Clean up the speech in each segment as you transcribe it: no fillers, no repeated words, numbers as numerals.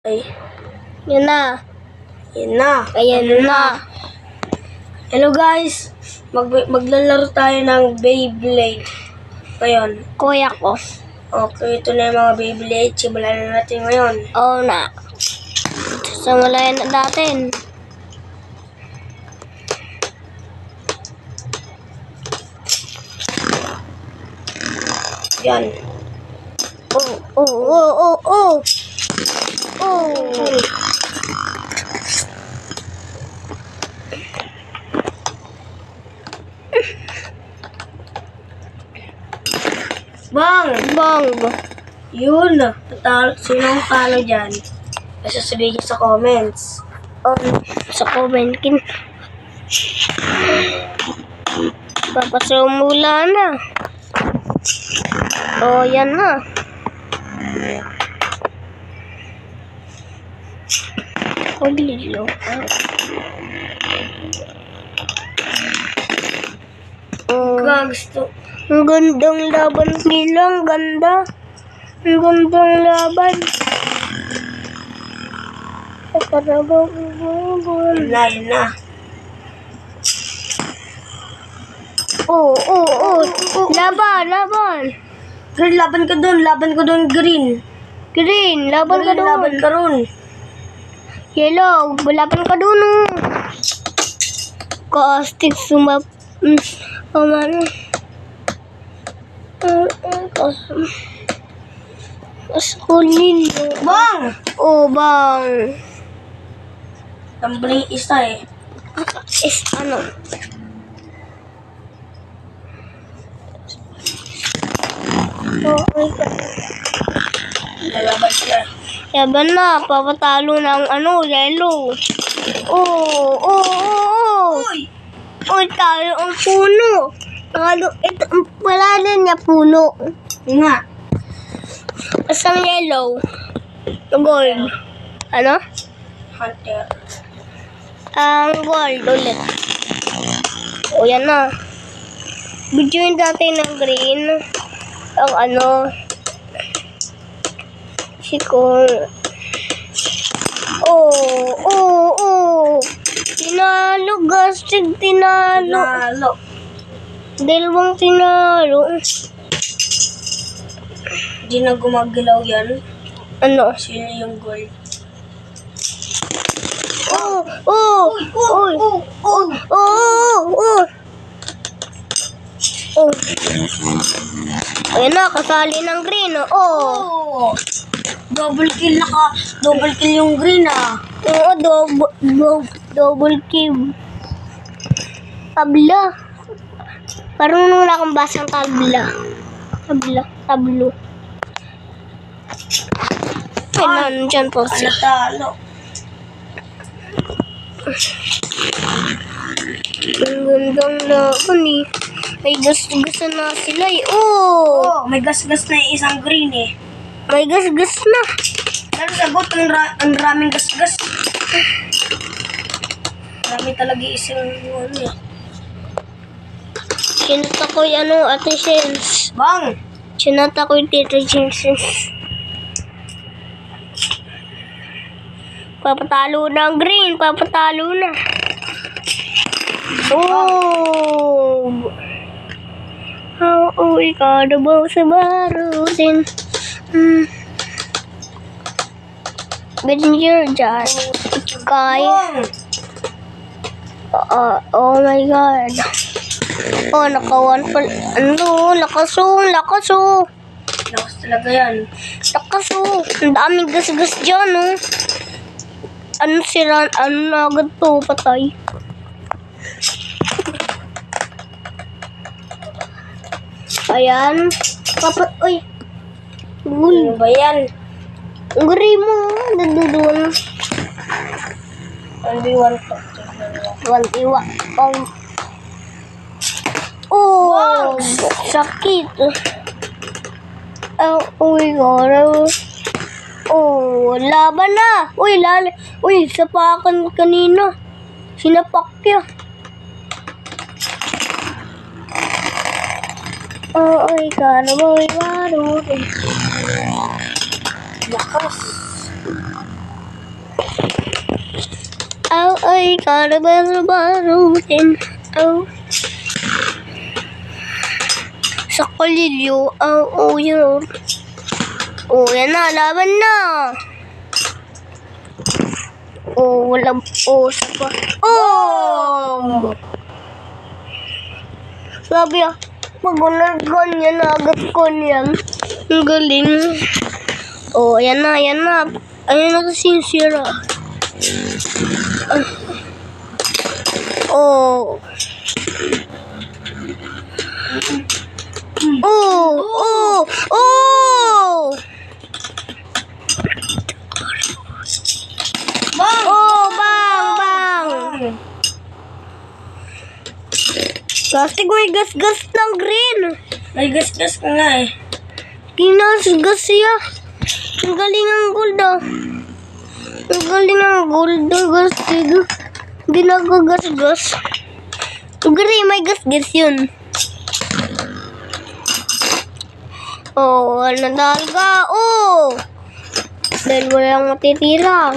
Ay, Yun na. yun na. Ayan na. Hello guys, maglalaro tayo ng Beyblade. Ngayon, Kuya ko. okay, ito na yung mga Beyblade. Simulan na natin ngayon. Oo na. Samulayan na natin. Yan. Oh. Bang! Bang. Yun! Sinong talo dyan? Basta sabihin niyo sa comments. Sa comment. Papasumula na. Oh, yan na. Lilo. Gusto. Ang gandang laban nila. Ang ganda. Ang gandang laban. Yun na. Laban. Green, laban ka doon, green. Green, laban ka doon. Laban ka ron. Yellow, laban ka doon. Caustic Askulin. Bang! Bang. Tambling isa eh. Is ano? Lalaban sila. Laban na, papatalo ng yellow. Uy! Uy, talo ang puno. Talo, ito, wala na niya puno. Nga. Isang yellow. Gold. Ano? Hunter. Ang gold ulit. O, yan na. Bidyoin natin ng green. Ang sikol. Tinalo, gastig, tinalo. Dalawang tinalo. Di na gumagalaw yan. Ano? Sino yung gold? Ayan na, kasali ng green. Double kill yung green ah. Oo, double kill. Tabla. Parang nung akong basang tabla. Tablo. Ay, nandyan po siya. Talo. Ang gandang laban eh. May gas-gasan na sila eh. May gas-gas na yung isang green eh. May gas-gas na. Pero sagot, ang raming gas-gas. Marami talaga isang eh. Sinata ko yung Ate Shens. Bang! Sinata ko yung Tita Jensen. Papatalo na ang green. Papatalo na. Uy ka na ba sa barusin? Benjir dyan. Kaya. Oh my God. Nakawan pa. Lakaso. Lakas talaga yan. Lakaso. Ang daming gas-gas dyan, sira? Ano na agad to? Patay. Ayan. Uy. Ano ba yan? Guri mo. Nandun. 1v1 to. 1v1. Sakit. Uy, gano'n. Laban na. Uy, sapakan kanina. Sinapak niya. Uy, gano'n mo. Lakas. ay karabarubarutin. Oh. Sa kolilyo, oh, yun. Oh, yan na, laban na. Oh, walang, oh, sapa. Oh! Sabi pag ganyan, agad ko niyan. Ang galing. Oh, yan na, yan na. Ayan na kasi yung sira. Oh. Oh, oh, oh! Bang! Oh, bang, bang! Plastic may gas-gas ng green. May gas-gas ka nga eh. Ginas-gas siya. Ang galing ang gold ah. Ang galing ang gold. Gastig. Hindi nagagas-gas. Green, may gas-gas yun. Oh, nadal ka. Oh! Dahil walang matitira.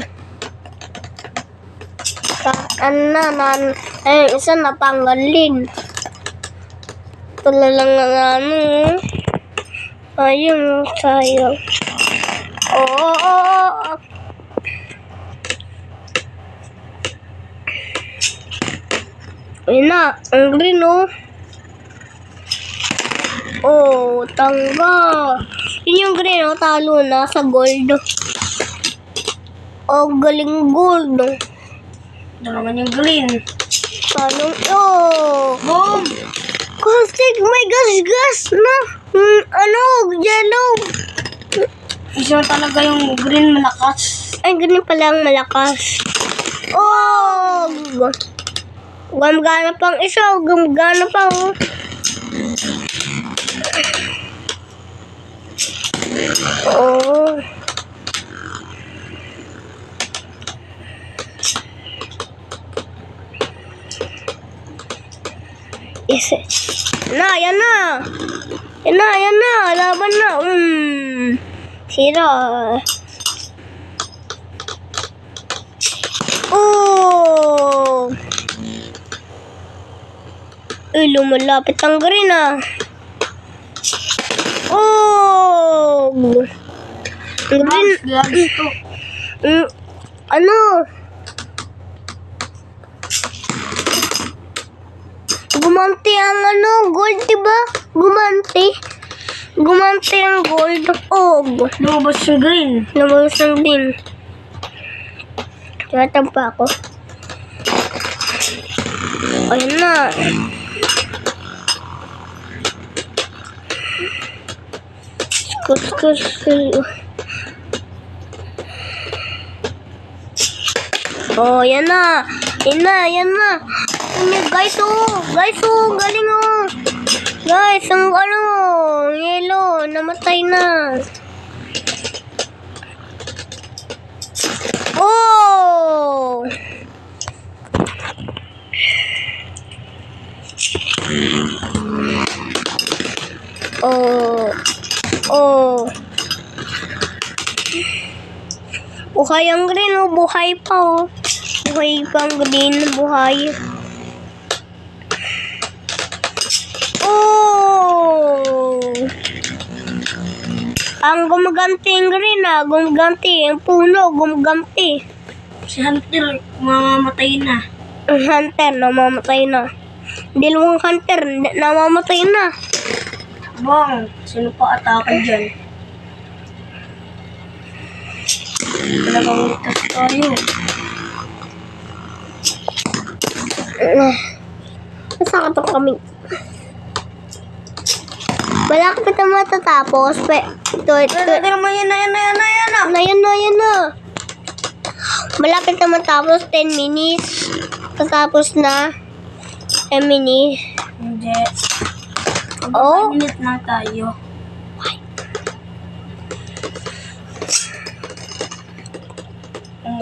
Isa natanggalin. Talalang na ano. Ayun, sayang. Oh. Ayun na, ang green oh. Oh, tangga. Yun yung green oh, talo na sa gold. Oh, galing gold. Ito naman yung green. Tanong, oh. Boom! Caustic, may gas-gas na. Yellow. Isa talaga yung green malakas. Ay, ganun pala ang malakas. Oh! Gumagana pang isa, gumagana pa oh. Oh. Yes. Yan na. Laban na. Sira. Oh. Lumalapit ang green ah. Oh. Green. Gloves to. Ano? Gumanti ang gold, diba? Gumanti ang gold. Oh. Lumabas yung green. Lumabas ang green. Tinatampa ako. Ayan na. Skus. Oh, yan na. Guys, galing oh. Guys, ang yellow, namatay na. Oh! Oh. Buhay ang green oh, buhay pa oh. Buhay pa ang green, buhay. Oh! Ang gumaganti ang green ah, gumaganti. Ang puno, gumaganti. Si Hunter, mamamatay na. Ang hunter, namamatay na. Dalawang hunter, namamatay na. Bang! Sino pa atake dyan? Talagang ligtas tayo. Nasakatok kami. Wala ka pa matatapos. Ito. Naman yan na. Malapit na matapos. 10 minutes. Tatapos na. 10 minutes. Hindi. Oh. 5 minutes na tayo.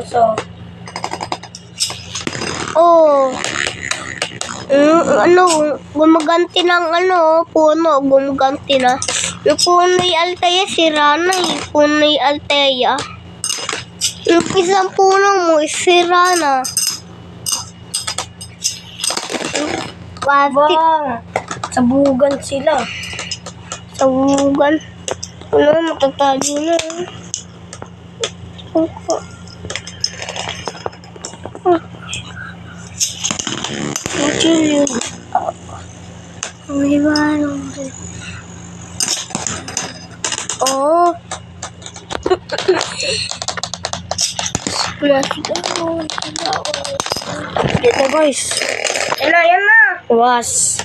So, Oh. Gumaganti ng puno. Gumaganti na. Yung puno yung Altea, sira na eh. Puno yung Altea. Yung isang puno mo, sira na. Plastic. Bang! Sabugan sila. Sabugan. Ano, matatalo na. Machili. May manong. Oh. Dito guys. Yan na. Was.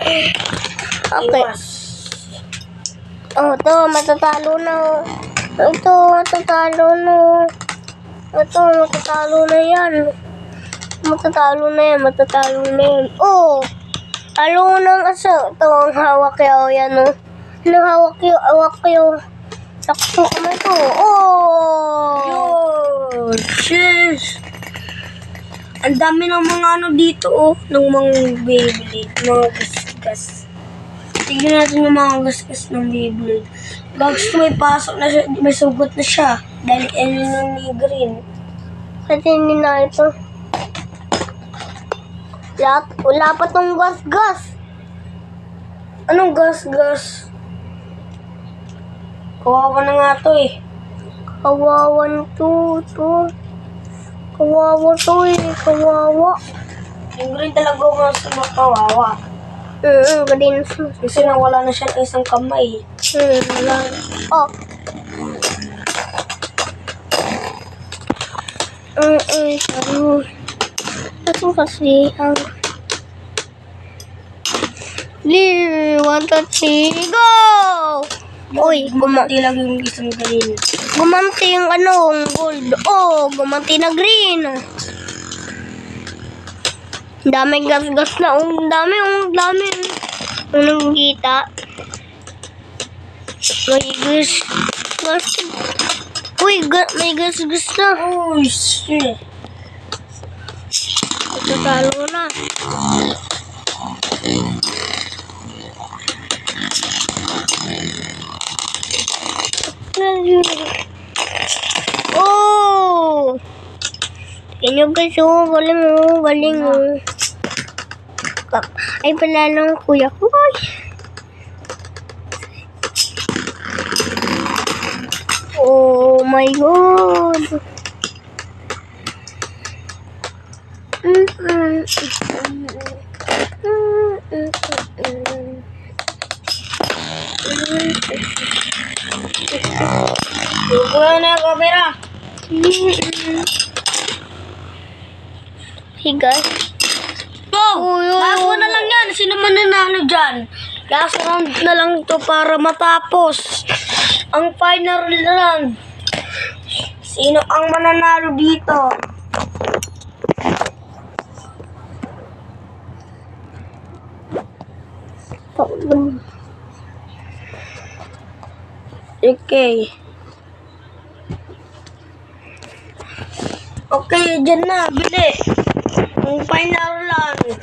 Okay. Iwas. Oh, ito, matatalo na. Ito, matatalo na. Ito, matatalo na yan. Matatalo na yan, matatalo na yan. Oh! Talo ng asa. Ito, ang hawak yaw yan, oh. Ano hawak yaw? Sakto kamay ko. Oh! Yun! Cheers! Ang dami ng mga ano dito, oh. Ng mga Beyblade. Mga gasgas. Tignan natin yung mga gasgas ng Beyblade. Bags may pasok na siya, may sugot na siya. Dahil ano ni Green. Kasi hindi na ito. Wala pa tong gas-gas. Anong gasgas? Kawawa na nga to eh. Kawawan to. Kawawa to eh. Kawawa. Yung Green talaga mas makawawa. Green. Kasi nawala na siya ng isang kamay. Wala. Oh. Sabi. Ito kasi ang... 1, 2, 3, go! Uy, Gumanti lang yung isang Green. gumanti yung gold. Oh, gumanti na green. Daming gas-gas na. Ang dami. Ang nakikita. May gas. Uy, may gas-gas na. Uy, shit. Talo na. Oh! Yan yung guys, oh. Galing, oh. Ay, pala lang kuya ko. Ay. Oh my God. Bukuha na yung camera. Hey guys. Bago na lang yan. Sino man nanalo dyan? Last round na lang ito para matapos ang final round. Sino ang mananalo dito? Okay. Okay, dyan na. Bili. Ang final round.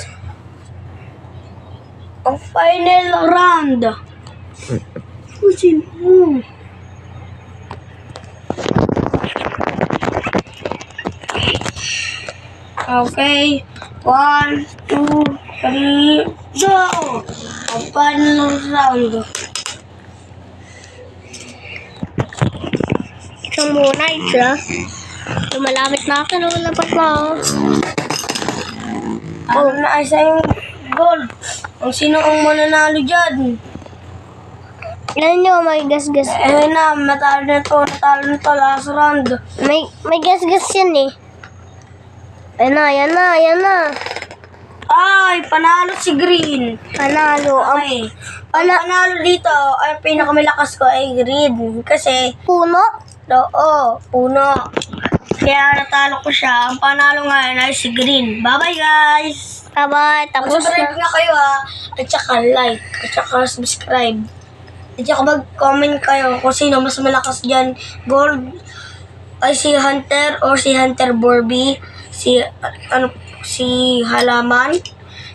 Ang final round. Pusin mo. Okay. 1, 2, 3, go! Ang final round. Isang muna, isa. Lumalapit na ako. Lumalapat na ako. Ano na isang gold? Ang sino ang mananalo dyan? Alam nyo, may gas-gas. Eh na, natalo na to, last round. May gas-gas yan eh. Yan na. Ay, panalo si Green. Panalo. Okay. Ang panalo dito, ay pinakamalakas ko ay Green. Kasi, Puno. puno. Kaya natalo ko siya. Ang panalo ngayon ay si Green. Bye-bye guys! Bye-bye. Tapos Mag-subscribe na. na kayo ha. At saka like. At saka subscribe. At saka mag-comment kayo kung sino mas malakas dyan. Gold ay si Hunter or si Hunter Borby. Si Halaman.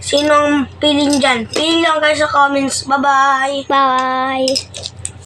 Sinong piling dyan? Pili lang kayo sa comments. Bye-bye! Bye.